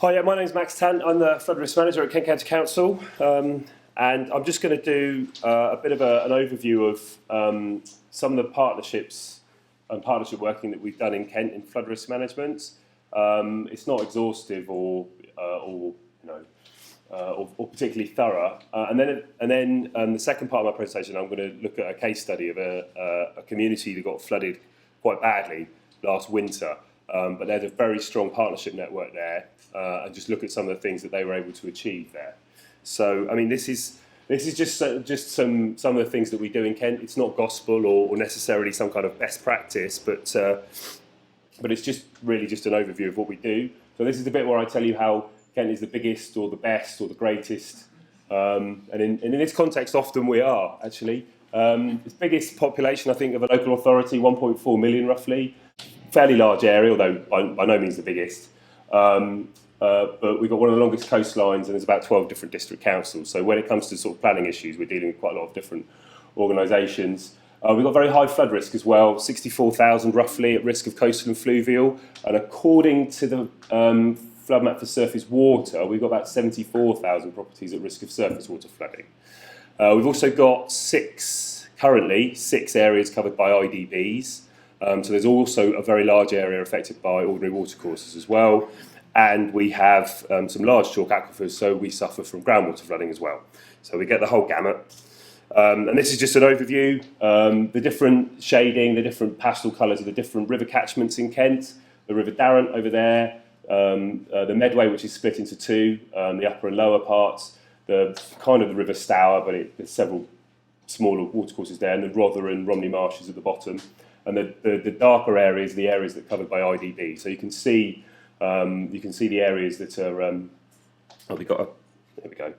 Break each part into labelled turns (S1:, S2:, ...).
S1: Hi, my name's Max Tant. I'm the Flood Risk Manager at Kent County Council, and I'm just going to do a bit of an overview of some of the partnerships and partnership working that we've done in Kent in flood risk management. It's not exhaustive or particularly thorough. And then the second part of my presentation, I'm going to look at a case study of a community that got flooded quite badly last winter. But there's a very strong partnership network there, and just look at some of the things that they were able to achieve there. So, I mean, this is just some of the things that we do in Kent. It's not gospel or necessarily some kind of best practice, but it's just really just an overview of what we do. So this is the bit where I tell you how Kent is the biggest or the best or the greatest, and in this context, often we are actually. It's biggest population, I think, of a local authority, 1.4 million roughly. Fairly large area, although by no means the biggest. But we've got one of the longest coastlines, and there's about 12 different district councils. So when it comes to sort of planning issues, we're dealing with quite a lot of different organisations. We've got very high flood risk as well, 64,000 roughly at risk of coastal and fluvial. And according to the flood map for surface water, we've got about 74,000 properties at risk of surface water flooding. We've also got currently six areas covered by IDBs. So there's also a very large area affected by ordinary watercourses as well. And we have some large chalk aquifers, so we suffer from groundwater flooding as well. So we get the whole gamut. And this is just an overview. The different shading, the different pastel colours of the different river catchments in Kent. The River Darrant over there, the Medway, which is split into two, the upper and lower parts, the River Stour, but there's several smaller watercourses there, and the Rother and Romney Marshes at the bottom. And the darker areas are the areas that are covered by IDB. So you can see the areas that are. There we go.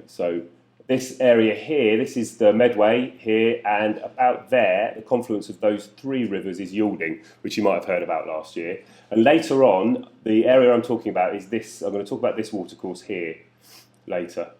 S1: So this area here, this is the Medway here, and about there, the confluence of those three rivers is Yalding, which you might have heard about last year. And later on, the area I'm talking about is this. I'm going to talk about this watercourse here later.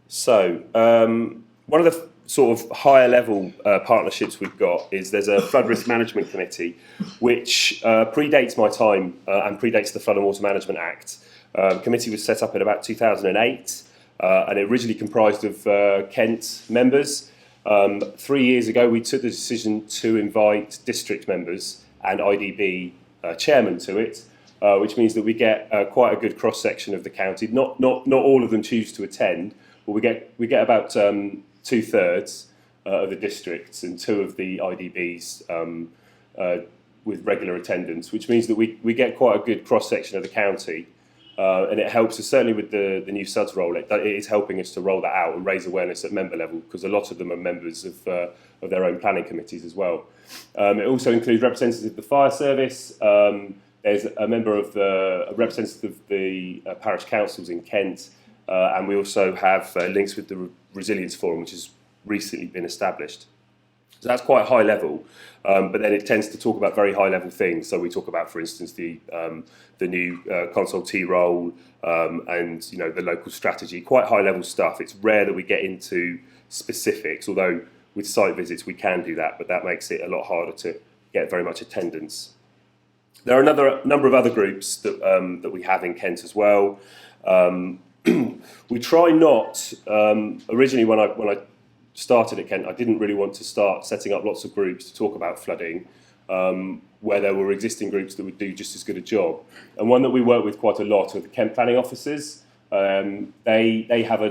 S1: So one of the sort of higher level partnerships we've got is there's a flood risk management committee which predates my time and predates the Flood and Water Management Act. The committee was set up in about 2008 and it originally comprised of Kent members. 3 years ago we took the decision to invite district members and IDB chairman to it, which means that we get quite a good cross section of the county. Not all of them choose to attend, but we get about 2/3 of the districts and 2 of the IDBs with regular attendance, which means that we get quite a good cross-section of the county, and it helps us, certainly with the new SUDS roll, it is helping us to roll that out and raise awareness at member level, because a lot of them are members of their own planning committees as well. It also includes representatives of the fire service. There's a representative of the parish councils in Kent, and we also have links with the Resilience Forum, which has recently been established. So that's quite high level, but then it tends to talk about very high level things. So we talk about, for instance, the new consultee role and the local strategy, quite high level stuff. It's rare that we get into specifics, although with site visits we can do that, but that makes it a lot harder to get very much attendance. There are a number of other groups that we have in Kent as well. We try not, originally when I started at Kent, I didn't really want to start setting up lots of groups to talk about flooding, where there were existing groups that would do just as good a job. And one that we work with quite a lot are the Kent planning officers. They have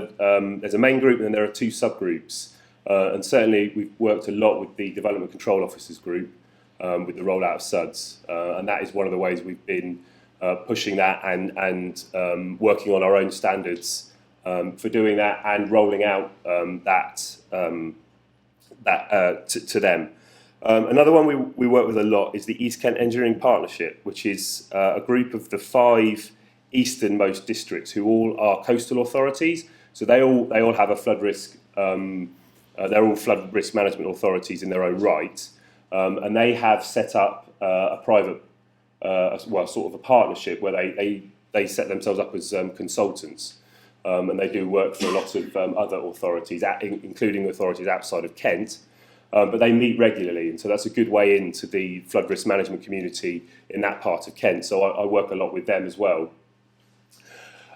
S1: there's a main group and then there are 2 subgroups. And certainly we've worked a lot with the development control officers group with the rollout of SUDS. And that is one of the ways we've been pushing that and working on our own standards for doing that and rolling out to them. Another one we work with a lot is the East Kent Engineering Partnership, which is a group of the 5 easternmost districts who all are coastal authorities. So they all have a flood risk. They're all flood risk management authorities in their own right, and they have set up a private. Sort of a partnership where they set themselves up as consultants, and they do work for a lot of other authorities, including authorities outside of Kent. but they meet regularly, and so that's a good way into the flood risk management community in that part of Kent. So I work a lot with them as well.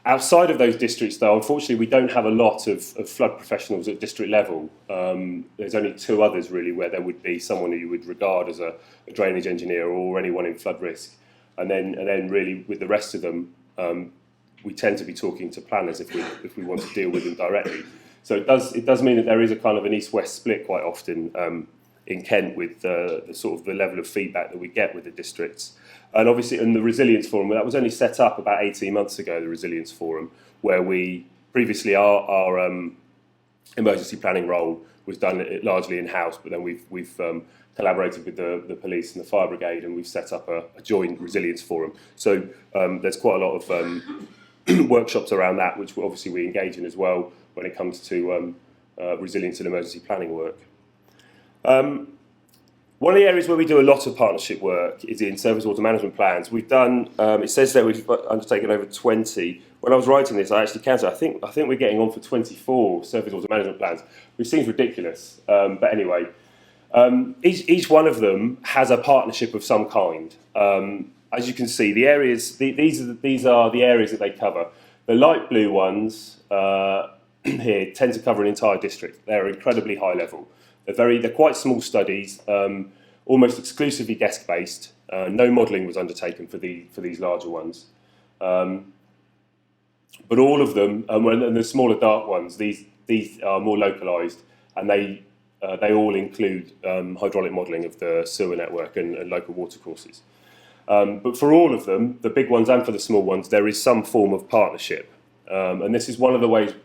S1: Outside of those districts, though, unfortunately, we don't have a lot of flood professionals at district level. There's only 2 others, really, where there would be someone who you would regard as a drainage engineer or anyone in flood risk. And then really, with the rest of them, we tend to be talking to planners if we want to deal with them directly. So it does mean that there is a kind of an east-west split quite often in Kent with the sort of the level of feedback that we get with the districts. And obviously, in the Resilience Forum, that was only set up about 18 months ago, the Resilience Forum, where we previously our emergency planning role was done largely in-house, but then we've collaborated with the police and the fire brigade, and we've set up a joint Resilience Forum. So there's quite a lot of workshops around that, which obviously we engage in as well when it comes to resilience and emergency planning work. One of the areas where we do a lot of partnership work is in surface water management plans. We've done, it says that we've undertaken over 20. When I was writing this, I actually counted. I think we're getting on for 24 surface water management plans, which seems ridiculous. But anyway, each one of them has a partnership of some kind. As you can see, the areas these are the areas that they cover. The light blue ones here tend to cover an entire district. They're incredibly high level. They're quite small studies, almost exclusively desk-based. No modelling was undertaken for these larger ones. But all of them, and the smaller dark ones, these are more localised, and they all include hydraulic modelling of the sewer network and local water courses. But for all of them, the big ones and for the small ones, there is some form of partnership. And this is one of the ways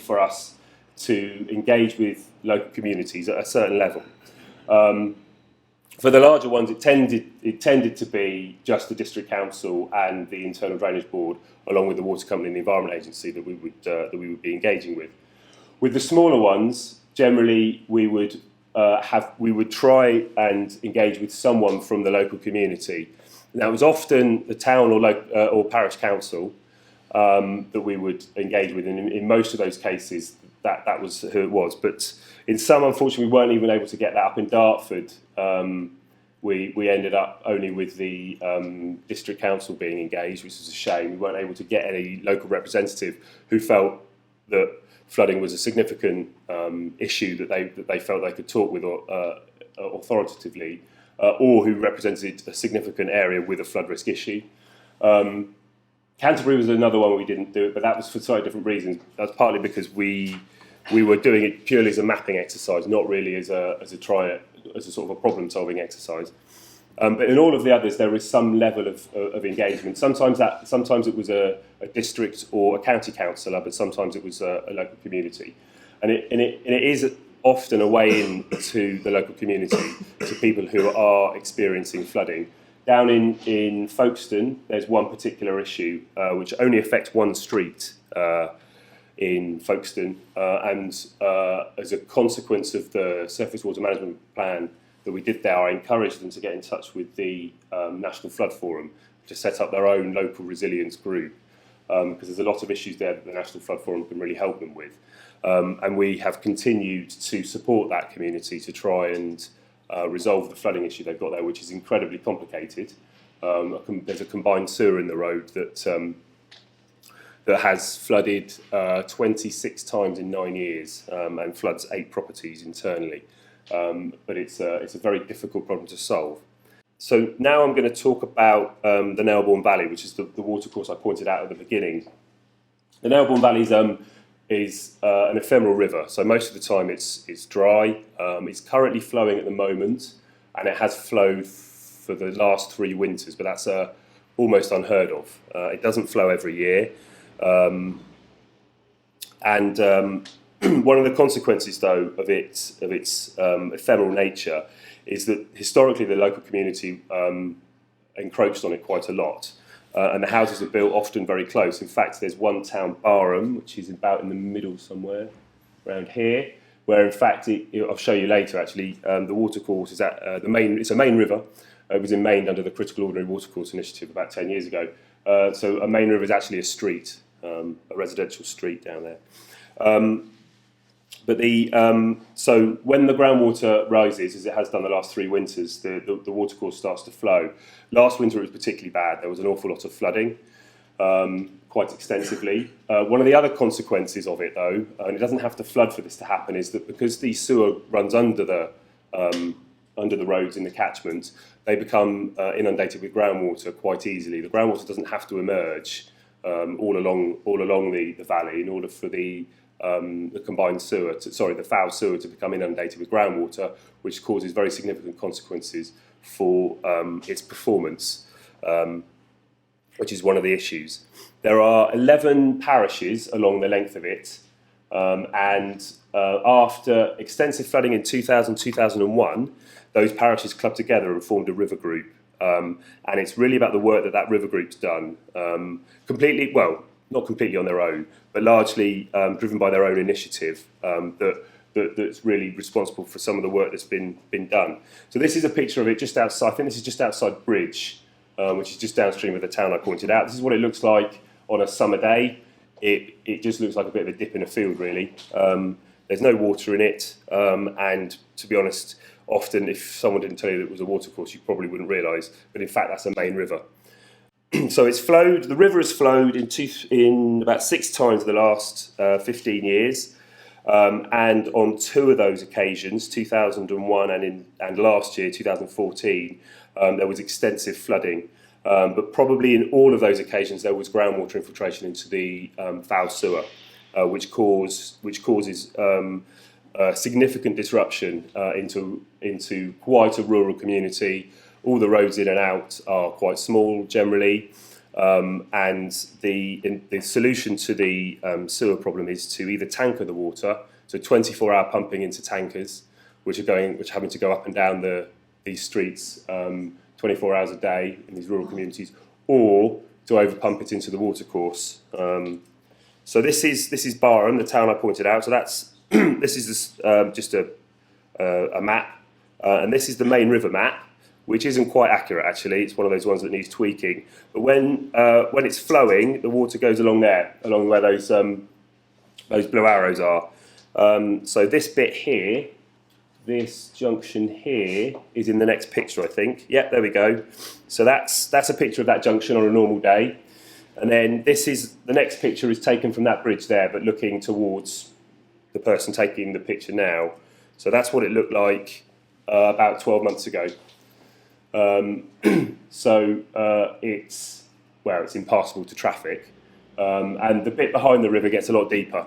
S1: for us to engage with local communities at a certain level. For the larger ones, it tended to be just the district council and the internal drainage board, along with the water company and the environment agency that we would be engaging with. With the smaller ones, generally we would try and engage with someone from the local community. Now, it was often the town or parish council that we would engage with, and in most of those cases, that was who it was. But in some, unfortunately, we weren't even able to get that up in Dartford. We ended up only with the district council being engaged, which was a shame. We weren't able to get any local representative who felt that flooding was a significant issue that they felt they could talk with authoritatively, or who represented a significant area with a flood risk issue. Canterbury was another one we didn't do it, but that was for slightly different reasons. That's partly because we were doing it purely as a mapping exercise, not really as a sort of a problem-solving exercise. But in all of the others, there is some level of engagement. Sometimes it was a district or a county councillor, but sometimes it was a local community, and it is often a way in to the local community, to people who are experiencing flooding. Down in Folkestone, there's one particular issue which only affects one street in Folkestone, and as a consequence of the surface water management plan that we did there, I encouraged them to get in touch with the National Flood Forum to set up their own local resilience group, because there's a lot of issues there that the National Flood Forum can really help them with. And we have continued to support that community to try and resolve the flooding issue they've got there, which is incredibly complicated. There's a combined sewer in the road that has flooded 26 times in 9 years and floods 8 properties internally. But it's a very difficult problem to solve. So now I'm going to talk about the Nailbourne Valley, which is the watercourse I pointed out at the beginning. The Nailbourne Valley is an ephemeral river, so most of the time it's dry. It's currently flowing at the moment, and it has flowed for the last 3 winters, but that's almost unheard of. It doesn't flow every year, and one of the consequences, though, of its ephemeral nature is that historically the local community encroached on it quite a lot. And the houses are built often very close. In fact, there's one town, Barham, which is about in the middle somewhere, around here, where in fact, I'll show you later actually, the watercourse is at it's a main river. It was in Maine under the Critical Ordinary Watercourse Initiative about 10 years ago. So a main river is actually a street, a residential street down there. But so when the groundwater rises, as it has done the last 3 winters, the watercourse starts to flow. Last winter it was particularly bad. There was an awful lot of flooding, quite extensively. One of the other consequences of it, though, and it doesn't have to flood for this to happen, is that because the sewer runs under the roads in the catchment, they become inundated with groundwater quite easily. The groundwater doesn't have to emerge all along the valley in order for the combined sewer, the foul sewer to become inundated with groundwater, which causes very significant consequences for its performance, which is one of the issues. There are 11 parishes along the length of it, and after extensive flooding in 2000-2001, those parishes clubbed together and formed a river group. And it's really about the work that river group's done, not completely on their own, but largely driven by their own initiative, that's really responsible for some of the work that's been done. So this is a picture of it just outside, I think this is just outside Bridge, which is just downstream of the town I pointed out. This is what it looks like on a summer day. It just looks like a bit of a dip in a field, really. There's no water in it, and to be honest, often if someone didn't tell you that it was a watercourse, you probably wouldn't realise, but in fact that's a main river. So the river has flowed in about 6 times in the last 15 years, and on 2 of those occasions, 2001 and last year, 2014, there was extensive flooding. But probably in all of those occasions there was groundwater infiltration into the foul sewer, which causes significant disruption into quite a rural community. All the roads in and out are quite small generally, and the solution to the sewer problem is to either tanker the water, so 24-hour pumping into tankers, which are having to go up and down these streets 24 hours a day in these rural communities, or to overpump it into the watercourse. So this is Barham, the town I pointed out. So that's this is just a map, and this is the main river map, which isn't quite accurate actually. It's one of those ones that needs tweaking. But when it's flowing, the water goes along there, along where those blue arrows are. So this bit here, this junction here, is in the next picture, I think. Yep, there we go. So that's a picture of that junction on a normal day. And then the next picture is taken from that bridge there, but looking towards the person taking the picture now. So that's what it looked like about 12 months ago. It's impassable to traffic, and the bit behind the river gets a lot deeper.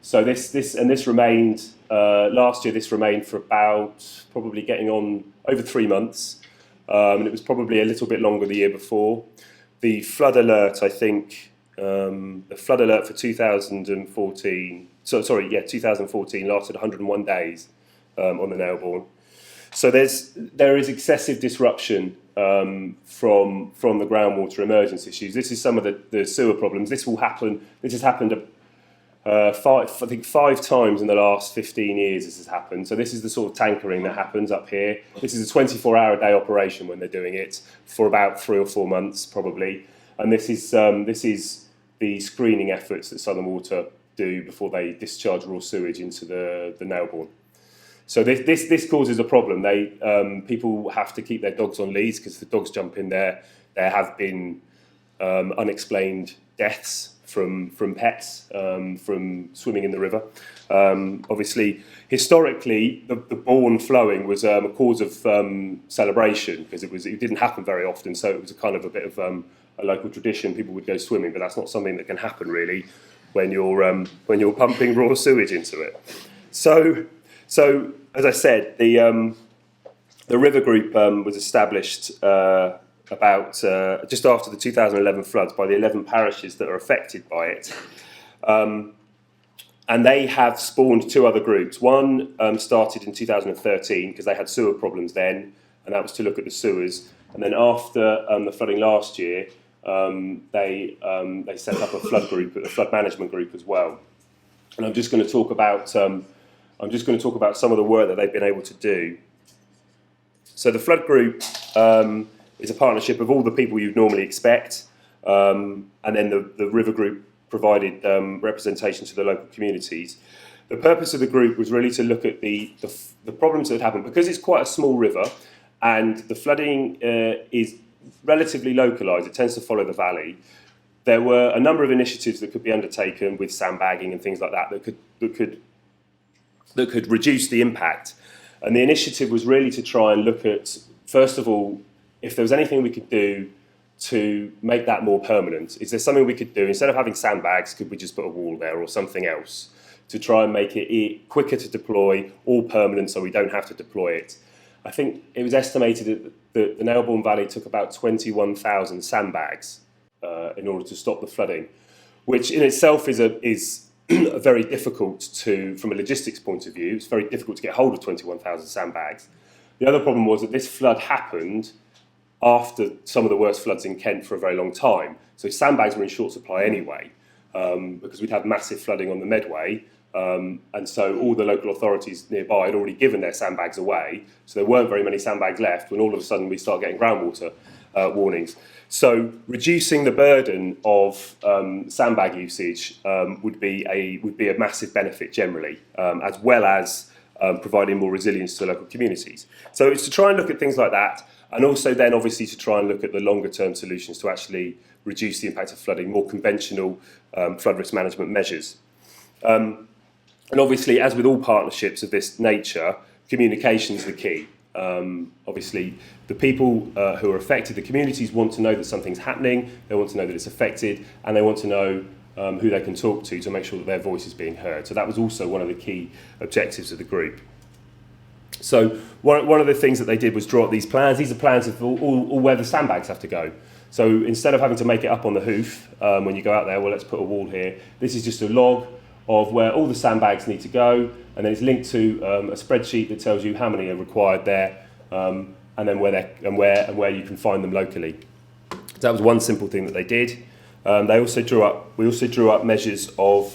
S1: So this remained last year. This remained for about probably getting on over 3 months, and it was probably a little bit longer the year before. The flood alert, I think, the flood alert for 2014. 2014 lasted 101 days on the Nailbourne. So there is excessive disruption from the groundwater emergence issues. This is some of the sewer problems. This has happened 5 times in the last 15 years. This has happened. So this is the sort of tankering that happens up here. This is a 24-hour a day operation when they're doing it for about 3 or 4 months probably. And this is the screening efforts that Southern Water do before they discharge raw sewage into the Nailbourne. So this causes a problem. People have to keep their dogs on leads because if the dogs jump in there. There have been unexplained deaths from pets from swimming in the river. Obviously, historically, the Bourne flowing was a cause of celebration because it didn't happen very often. So it was a kind of a bit of a local tradition. People would go swimming, but that's not something that can happen really when you're pumping raw sewage into it. So, as I said, the river group was established about just after the 2011 floods by the 11 parishes that are affected by it. And they have spawned 2 other groups. One started in 2013 because they had sewer problems then, and that was to look at the sewers. And then after the flooding last year, they set up a flood management group as well. And I'm just going to talk about some of the work that they've been able to do. So the flood group is a partnership of all the people you'd normally expect, and then the river group provided representation to the local communities. the purpose of the group was really to look at the problems that had happened. Because it's quite a small river and the flooding is relatively localised, it tends to follow the valley. There were a number of initiatives that could be undertaken with sandbagging and things like that that could reduce the impact. And the initiative was really to try and look at, first of all, if there was anything we could do to make that more permanent. Is there something we could do? Instead of having sandbags, could we just put a wall there or something else to try and make it quicker to deploy, all permanent, so we don't have to deploy it? I think it was estimated that the Nailbourne Valley took about 21,000 sandbags in order to stop the flooding, which in itself is very difficult to, from a logistics point of view, it's very difficult to get hold of 21,000 sandbags. The other problem was that this flood happened after some of the worst floods in Kent for a very long time. So sandbags were in short supply anyway, because we'd had massive flooding on the Medway, and so all the local authorities nearby had already given their sandbags away, so there weren't very many sandbags left when all of a sudden we start getting groundwater warnings. So reducing the burden of sandbag usage would be a massive benefit generally, as well as providing more resilience to local communities. So it's to try and look at things like that, and also then obviously to try and look at the longer term solutions to actually reduce the impact of flooding, more conventional flood risk management measures. And obviously, as with all partnerships of this nature, communication is the key. Obviously, the people who are affected, the communities want to know that something's happening, they want to know that it's affected, and they want to know who they can talk to make sure that their voice is being heard. So that was also one of the key objectives of the group. So one of the things that they did was draw up these plans. These are plans of all where the sandbags have to go. So instead of having to make it up on the hoof when you go out there, well, let's put a wall here. This is just a log of where all the sandbags need to go, and then it's linked to a spreadsheet that tells you how many are required there, and then where you can find them locally. So that was one simple thing that they did. We also drew up measures of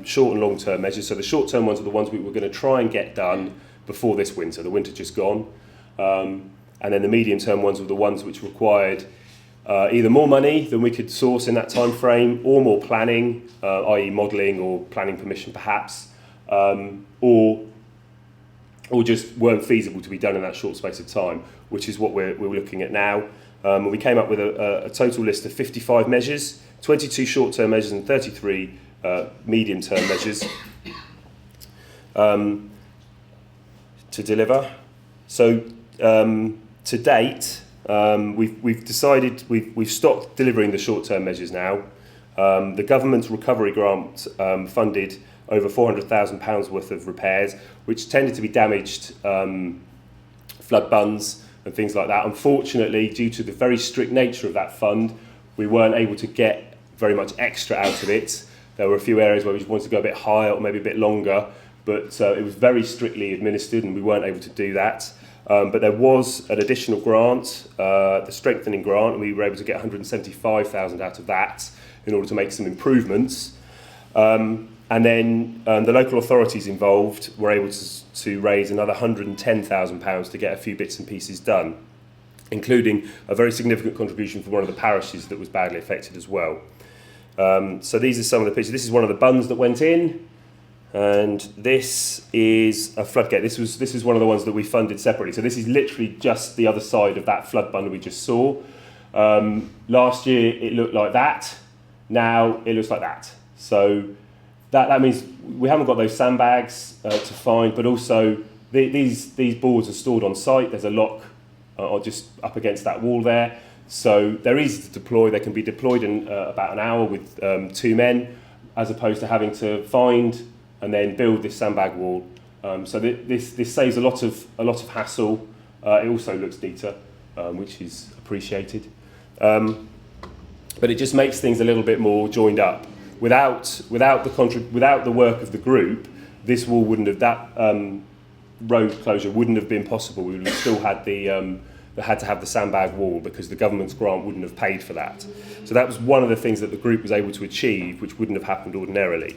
S1: short and long term measures. So the short term ones are the ones we were going to try and get done before this winter. The winter just gone, and then the medium term ones were the ones which required either more money than we could source in that time frame, or more planning, i.e. modelling or planning permission perhaps, or just weren't feasible to be done in that short space of time, which is what we're looking at now. And we came up with a total list of 55 measures, 22 short-term measures and 33 medium-term measures to deliver. So to date, we've decided we've stopped delivering the short-term measures now. The government's recovery grant funded over £400,000 worth of repairs, which tended to be damaged flood bunds and things like that. Unfortunately, due to the very strict nature of that fund, we weren't able to get very much extra out of it. There were a few areas where we just wanted to go a bit higher or maybe a bit longer, but it was very strictly administered and we weren't able to do that. But there was an additional grant, the strengthening grant, and we were able to get £175,000 out of that in order to make some improvements. And then the local authorities involved were able to raise another £110,000 to get a few bits and pieces done, including a very significant contribution from one of the parishes that was badly affected as well. So these are some of the pictures. This is one of the bunds that went in, and this is a floodgate. This is one of the ones that we funded separately. So this is literally just the other side of that flood bund we just saw. Last year it looked like that. Now it looks like that. So that means we haven't got those sandbags to find, but also these boards are stored on site. There's a lock just up against that wall there. So they're easy to deploy. They can be deployed in about an hour with 2 men, as opposed to having to find and then build this sandbag wall. So this saves a lot of hassle. It also looks neater, which is appreciated. But it just makes things a little bit more joined up. Without the work of the group, this wall wouldn't have, that road closure wouldn't have been possible. We would have still had had to have the sandbag wall because the government's grant wouldn't have paid for that. So that was one of the things that the group was able to achieve, which wouldn't have happened ordinarily.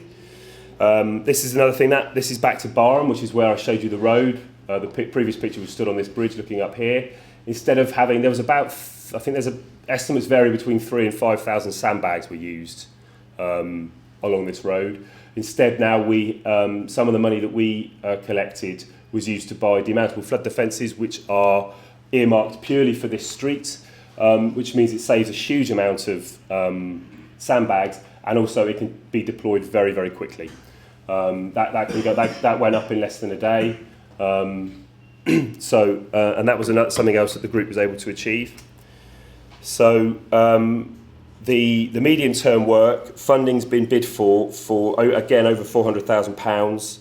S1: This is another thing, this is back to Barham, which is where I showed you the road. The previous picture was stood on this bridge looking up here. Instead of having, there was about, I think estimates vary between 3,000 and 5,000 sandbags were used along this road. Instead, now some of the money that we collected was used to buy demountable flood defences, which are earmarked purely for this street, which means it saves a huge amount of sandbags, and also it can be deployed very, very quickly. That went up in less than a day. And that was something else that the group was able to achieve. So the medium-term work funding's been bid for again over £400,000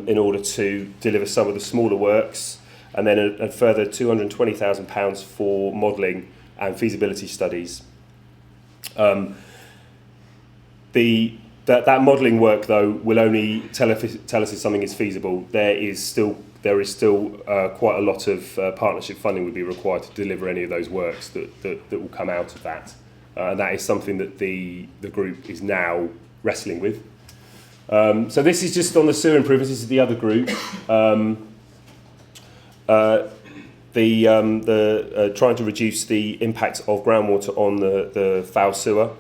S1: in order to deliver some of the smaller works, and then a further £220,000 for modelling and feasibility studies. That modelling work, though, will only tell us if something is feasible. There is still quite a lot of partnership funding would be required to deliver any of those works that will come out of that. And that is something that the group is now wrestling with. So this is just on the sewer improvements. This is the other group. Trying to reduce the impact of groundwater on the foul sewer.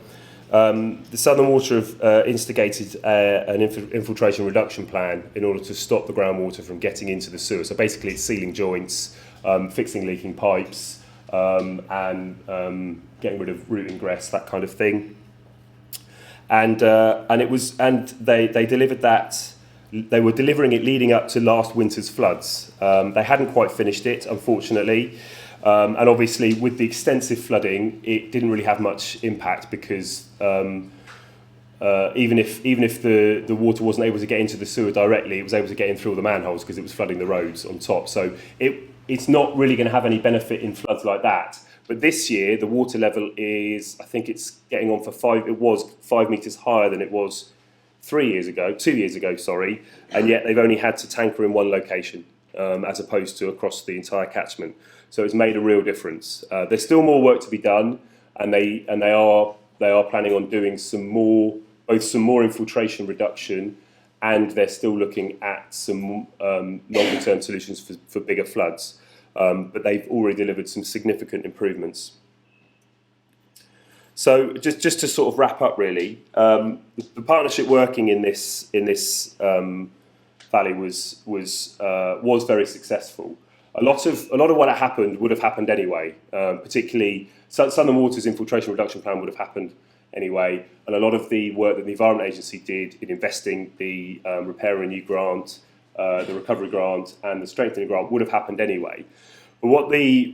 S1: The Southern Water have instigated an infiltration reduction plan in order to stop the groundwater from getting into the sewer. So basically it's sealing joints, fixing leaking pipes, and getting rid of root ingress, that kind of thing. And they delivered that. They were delivering it leading up to last winter's floods. They hadn't quite finished it, unfortunately. And obviously, with the extensive flooding, it didn't really have much impact because even if the water wasn't able to get into the sewer directly, it was able to get in through all the manholes because it was flooding the roads on top. So it's not really going to have any benefit in floods like that. But this year, the water level is, I think it's getting on for 5 metres higher than it was 2 years ago, and yet they've only had to tanker in one location as opposed to across the entire catchment. So it's made a real difference. There's still more work to be done, and they are planning on doing both some more infiltration reduction, and they're still looking at some longer term solutions for bigger floods. But they've already delivered some significant improvements. So just to sort of wrap up, really, the partnership working in this valley was very successful. A lot of what happened would have happened anyway. Particularly, Southern Water's infiltration reduction plan would have happened anyway, and a lot of the work that the Environment Agency did in investing the Repair and Renew grant, the Recovery grant, and the Strengthening grant would have happened anyway. But what the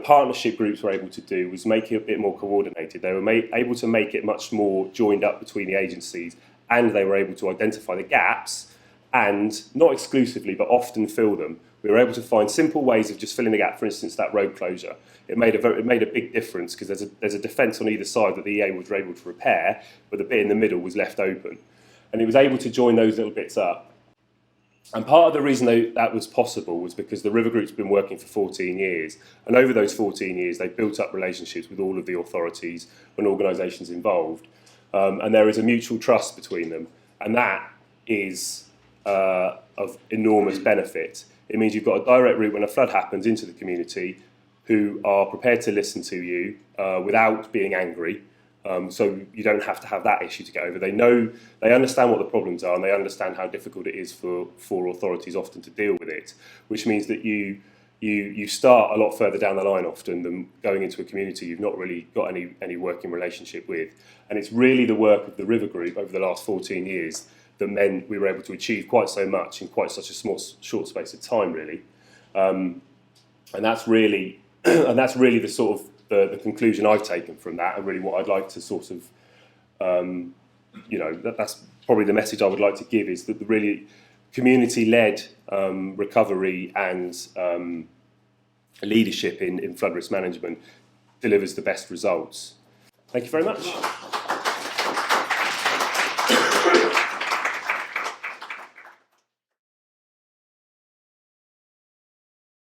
S1: partnership groups were able to do was make it a bit more coordinated. They were able to make it much more joined up between the agencies, and they were able to identify the gaps and, not exclusively, but often fill them. We were able to find simple ways of just filling the gap. For instance, that road closure. It made a big difference because there's a defence on either side that the EA was able to repair, but the bit in the middle was left open. And it was able to join those little bits up. And part of the reason that was possible was because the River Group's been working for 14 years. And over those 14 years, they've built up relationships with all of the authorities and organisations involved. And there is a mutual trust between them. And that is of enormous benefit. It means you've got a direct route when a flood happens into the community who are prepared to listen to you without being angry. So you don't have to have that issue to get over. They understand what the problems are, and they understand how difficult it is for authorities often to deal with it, which means that you start a lot further down the line often than going into a community you've not really got any working relationship with. And it's really the work of the River Group over the last 14 years that meant we were able to achieve quite so much in quite such a short space of time, really. And that's really the sort of the conclusion I've taken from that, and really what I'd like to sort of, that's probably the message I would like to give, is that the really community-led recovery and leadership in flood risk management delivers the best results. Thank you very much.